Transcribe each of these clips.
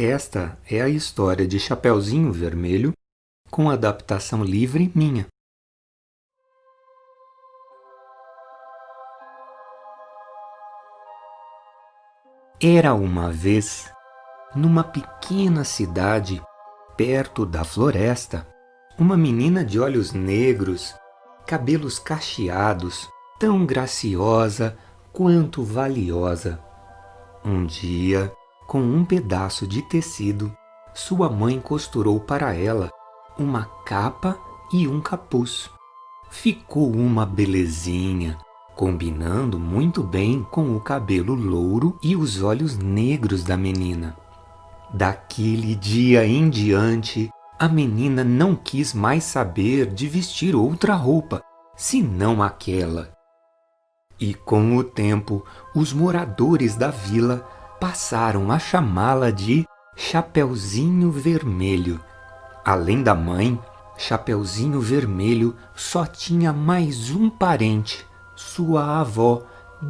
Esta é a história de Chapeuzinho Vermelho, com adaptação livre minha. Era uma vez, numa pequena cidade, perto da floresta, uma menina de olhos negros, cabelos cacheados, tão graciosa quanto valiosa. Um dia, com um pedaço de tecido, sua mãe costurou para ela uma capa e um capuz. Ficou uma belezinha, combinando muito bem com o cabelo louro e os olhos negros da menina. Daquele dia em diante, a menina não quis mais saber de vestir outra roupa, senão aquela. E com o tempo, os moradores da vila passaram a chamá-la de Chapeuzinho Vermelho. Além da mãe, Chapeuzinho Vermelho só tinha mais um parente, sua avó,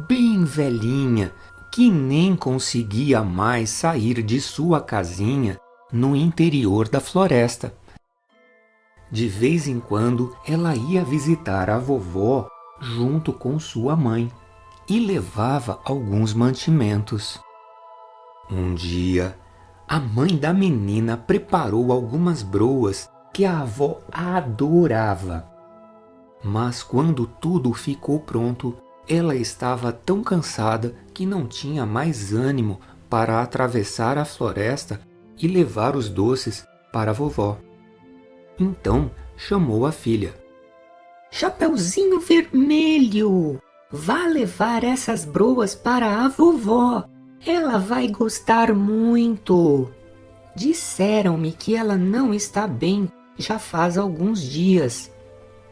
bem velhinha, que nem conseguia mais sair de sua casinha no interior da floresta. De vez em quando, ela ia visitar a vovó junto com sua mãe e levava alguns mantimentos. Um dia, a mãe da menina preparou algumas broas que a avó adorava. Mas quando tudo ficou pronto, ela estava tão cansada que não tinha mais ânimo para atravessar a floresta e levar os doces para a vovó. Então chamou a filha. Chapeuzinho Vermelho, vá levar essas broas para a vovó. Ela vai gostar muito. Disseram-me que ela não está bem já faz alguns dias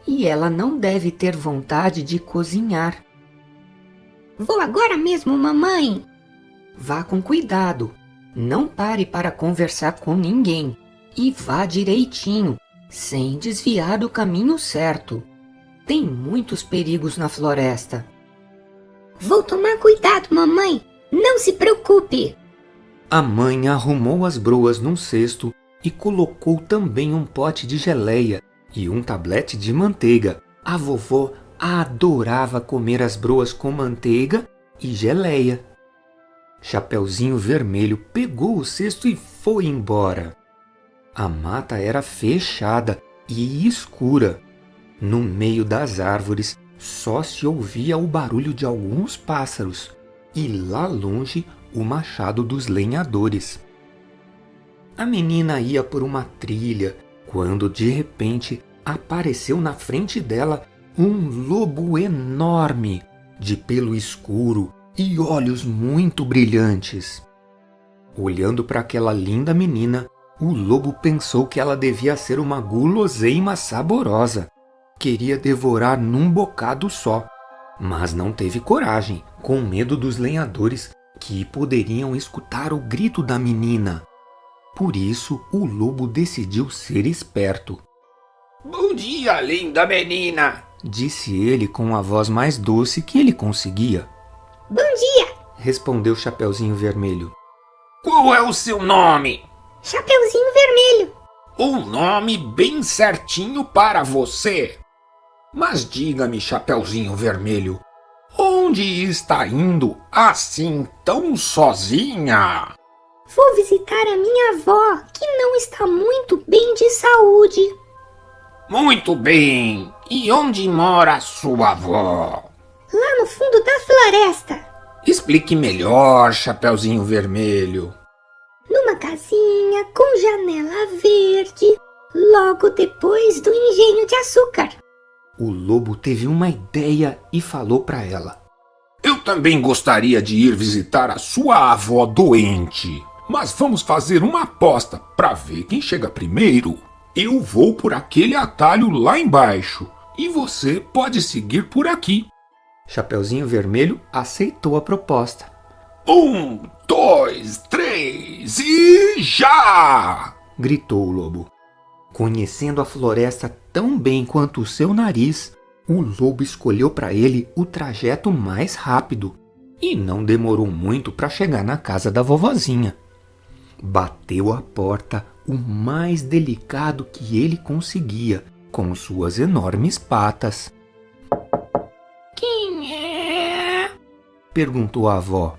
e ela não deve ter vontade de cozinhar. Vou agora mesmo, mamãe. Vá com cuidado. Não pare para conversar com ninguém e vá direitinho, sem desviar do caminho certo. Tem muitos perigos na floresta. Vou tomar cuidado, mamãe. Não se preocupe. A mãe arrumou as broas num cesto e colocou também um pote de geleia e um tablete de manteiga. A vovó adorava comer as broas com manteiga e geleia. Chapeuzinho Vermelho pegou o cesto e foi embora. A mata era fechada e escura. No meio das árvores só se ouvia o barulho de alguns pássaros e lá longe o machado dos lenhadores. A menina ia por uma trilha quando de repente apareceu na frente dela um lobo enorme, de pelo escuro e olhos muito brilhantes. Olhando para aquela linda menina, o lobo pensou que ela devia ser uma guloseima saborosa. Queria devorar num bocado só, mas não teve coragem, com medo dos lenhadores que poderiam escutar o grito da menina. Por isso, o lobo decidiu ser esperto. Bom dia, linda menina, disse ele com a voz mais doce que ele conseguia. Bom dia, respondeu Chapeuzinho Vermelho. Qual é o seu nome? Chapeuzinho Vermelho. Um nome bem certinho para você. Mas diga-me, Chapeuzinho Vermelho, onde está indo assim tão sozinha? Vou visitar a minha avó, que não está muito bem de saúde. Muito bem. E onde mora a sua avó? Lá no fundo da floresta. Explique melhor, Chapeuzinho Vermelho. Numa casinha com janela verde, logo depois do engenho de açúcar. O lobo teve uma ideia e falou para ela. Eu também gostaria de ir visitar a sua avó doente, mas vamos fazer uma aposta para ver quem chega primeiro. Eu vou por aquele atalho lá embaixo e você pode seguir por aqui. Chapeuzinho Vermelho aceitou a proposta. 1, 2, 3 e já! Gritou o lobo. Conhecendo a floresta tão bem quanto o seu nariz, o lobo escolheu para ele o trajeto mais rápido e não demorou muito para chegar na casa da vovozinha. bateu a porta o mais delicado que ele conseguia com suas enormes patas. Quem é? Perguntou a avó.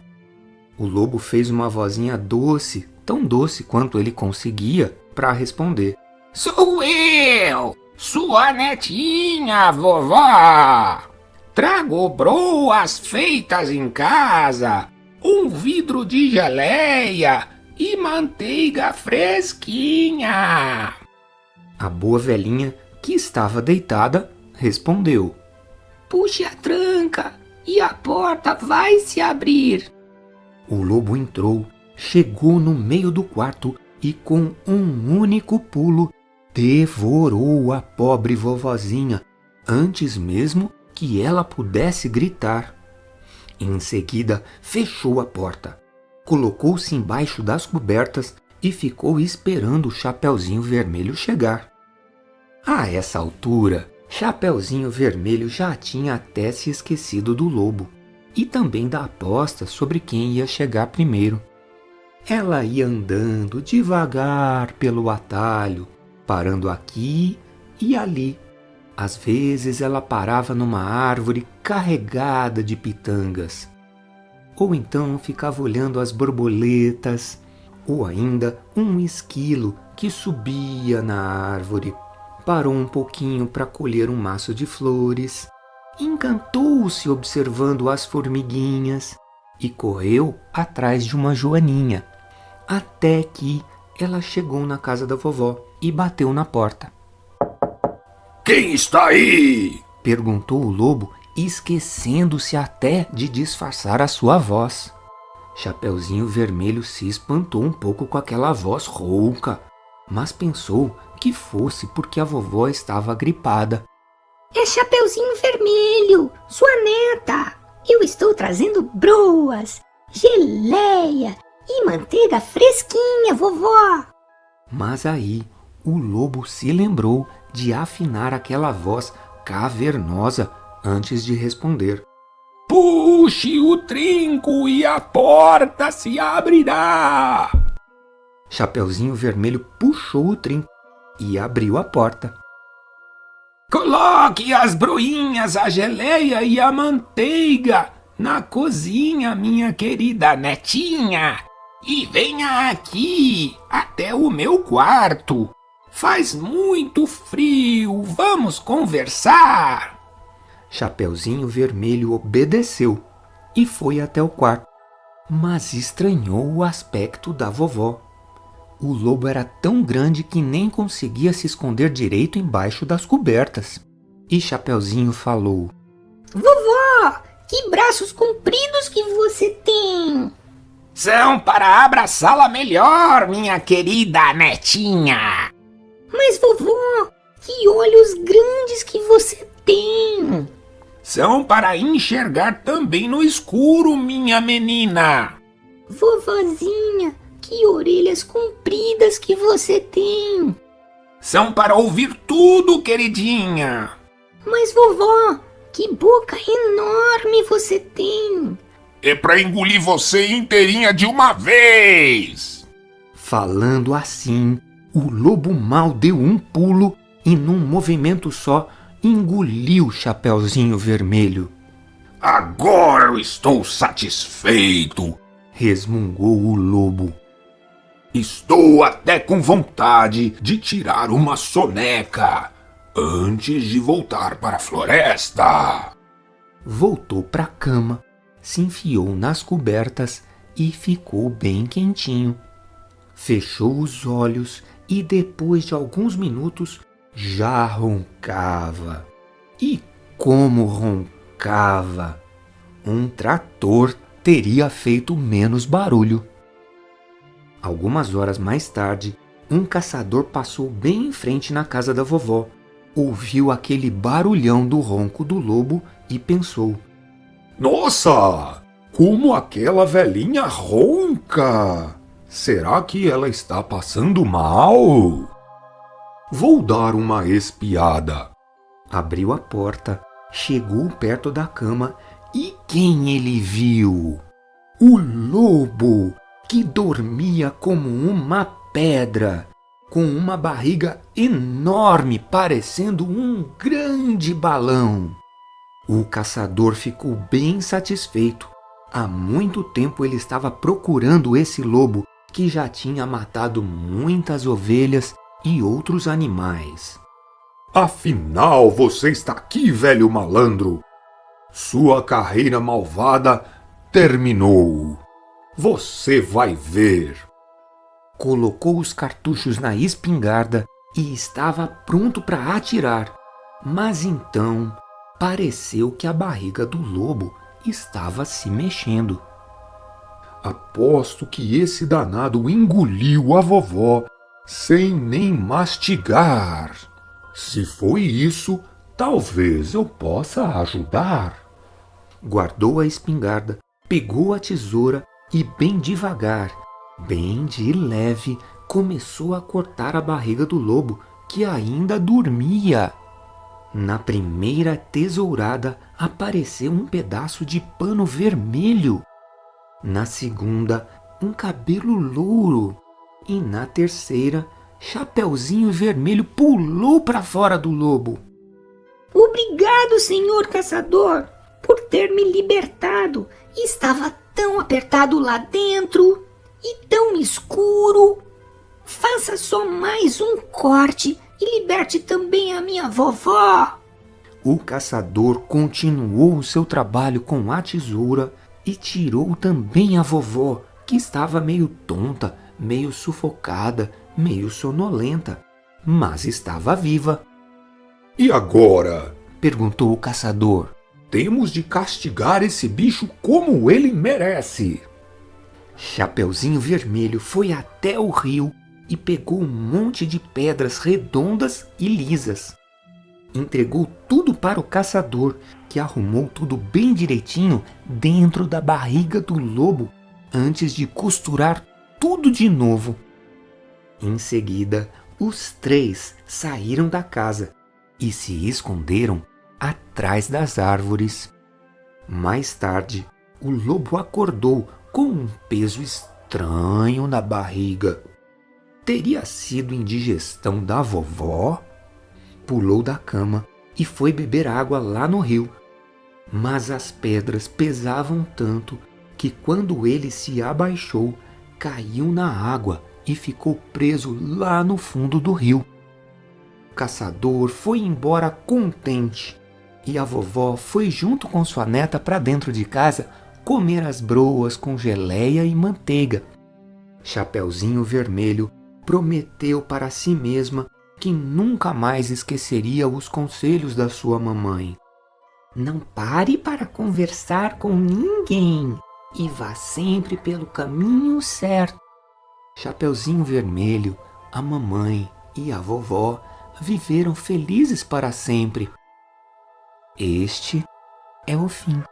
O lobo fez uma vozinha doce, tão doce quanto ele conseguia, para responder. Sou eu, sua netinha, vovó. Trago broas feitas em casa, um vidro de geleia e manteiga fresquinha. A boa velhinha, que estava deitada, respondeu. Puxe a tranca e a porta vai se abrir. O lobo entrou, chegou no meio do quarto e com um único pulo devorou a pobre vovozinha antes mesmo que ela pudesse gritar. Em seguida, fechou a porta, colocou-se embaixo das cobertas e ficou esperando o Chapeuzinho Vermelho chegar. A essa altura, Chapeuzinho Vermelho já tinha até se esquecido do lobo e também da aposta sobre quem ia chegar primeiro. Ela ia andando devagar pelo atalho, parando aqui e ali. Às vezes ela parava numa árvore carregada de pitangas, ou então ficava olhando as borboletas, ou ainda um esquilo que subia na árvore. Parou um pouquinho para colher um maço de flores, encantou-se observando as formiguinhas e correu atrás de uma joaninha, até que ela chegou na casa da vovó e bateu na porta. Quem está aí? Perguntou o lobo, esquecendo-se até de disfarçar a sua voz. Chapeuzinho Vermelho se espantou um pouco com aquela voz rouca, mas pensou que fosse porque a vovó estava gripada. É Chapeuzinho Vermelho, sua neta. Eu estou trazendo broas, geleia e manteiga fresquinha, vovó. Mas aí o lobo se lembrou de afinar aquela voz cavernosa antes de responder. Puxe o trinco e a porta se abrirá. Chapeuzinho Vermelho puxou o trinco e abriu a porta. Coloque as broinhas, a geleia e a manteiga na cozinha, minha querida netinha. E venha aqui, até o meu quarto. Faz muito frio, vamos conversar. Chapeuzinho Vermelho obedeceu e foi até o quarto, mas estranhou o aspecto da vovó. O lobo era tão grande que nem conseguia se esconder direito embaixo das cobertas. E Chapeuzinho falou. Vovó, que braços compridos que você tem. São para abraçá-la melhor, minha querida netinha. Mas vovó, que olhos grandes que você tem. São para enxergar também no escuro, minha menina. Vovozinha, que orelhas compridas que você tem. São para ouvir tudo, queridinha. Mas vovó, que boca enorme você tem. É para engolir você inteirinha de uma vez. Falando assim, o lobo mal deu um pulo e num movimento só engoliu Chapeuzinho Vermelho. Agora eu estou satisfeito, resmungou o lobo. Estou até com vontade de tirar uma soneca antes de voltar para a floresta. Voltou para a cama, se enfiou nas cobertas e ficou bem quentinho. Fechou os olhos e depois de alguns minutos já roncava. E como roncava! Um trator teria feito menos barulho. Algumas horas mais tarde, um caçador passou bem em frente na casa da vovó, ouviu aquele barulhão do ronco do lobo e pensou: Nossa! Como aquela velhinha ronca! Será que ela está passando mal? Vou dar uma espiada. Abriu a porta, chegou perto da cama e quem ele viu? O lobo, que dormia como uma pedra, com uma barriga enorme, parecendo um grande balão. O caçador ficou bem satisfeito. Há muito tempo ele estava procurando esse lobo que já tinha matado muitas ovelhas e outros animais. Afinal, você está aqui, velho malandro. Sua carreira malvada terminou. Você vai ver. Colocou os cartuchos na espingarda e estava pronto para atirar. Mas então pareceu que a barriga do lobo estava se mexendo. Aposto que esse danado engoliu a vovó sem nem mastigar. Se foi isso, talvez eu possa ajudar. Guardou a espingarda, pegou a tesoura e bem devagar, bem de leve, começou a cortar a barriga do lobo, que ainda dormia. Na primeira tesourada apareceu um pedaço de pano vermelho. Na segunda, um cabelo louro. E na terceira, Chapeuzinho Vermelho pulou para fora do lobo. Obrigado, senhor caçador, por ter me libertado. Estava tão apertado lá dentro e tão escuro. Faça só mais um corte e liberte também a minha vovó. O caçador continuou o seu trabalho com a tesoura e tirou também a vovó, que estava meio tonta, meio sufocada, meio sonolenta, mas estava viva. E agora? Perguntou o caçador. Temos de castigar esse bicho como ele merece. Chapeuzinho Vermelho foi até o rio e pegou um monte de pedras redondas e lisas. Entregou tudo para o caçador, que arrumou tudo bem direitinho dentro da barriga do lobo antes de costurar tudo de novo. Em seguida, os três saíram da casa e se esconderam atrás das árvores. Mais tarde, o lobo acordou com um peso estranho na barriga. Teria sido indigestão da vovó? Pulou da cama e foi beber água lá no rio. Mas as pedras pesavam tanto que quando ele se abaixou, caiu na água e ficou preso lá no fundo do rio. O caçador foi embora contente e a vovó foi junto com sua neta para dentro de casa comer as broas com geleia e manteiga. Chapeuzinho Vermelho prometeu para si mesma que nunca mais esqueceria os conselhos da sua mamãe. Não pare para conversar com ninguém e vá sempre pelo caminho certo. Chapeuzinho Vermelho, a mamãe e a vovó viveram felizes para sempre. Este é o fim.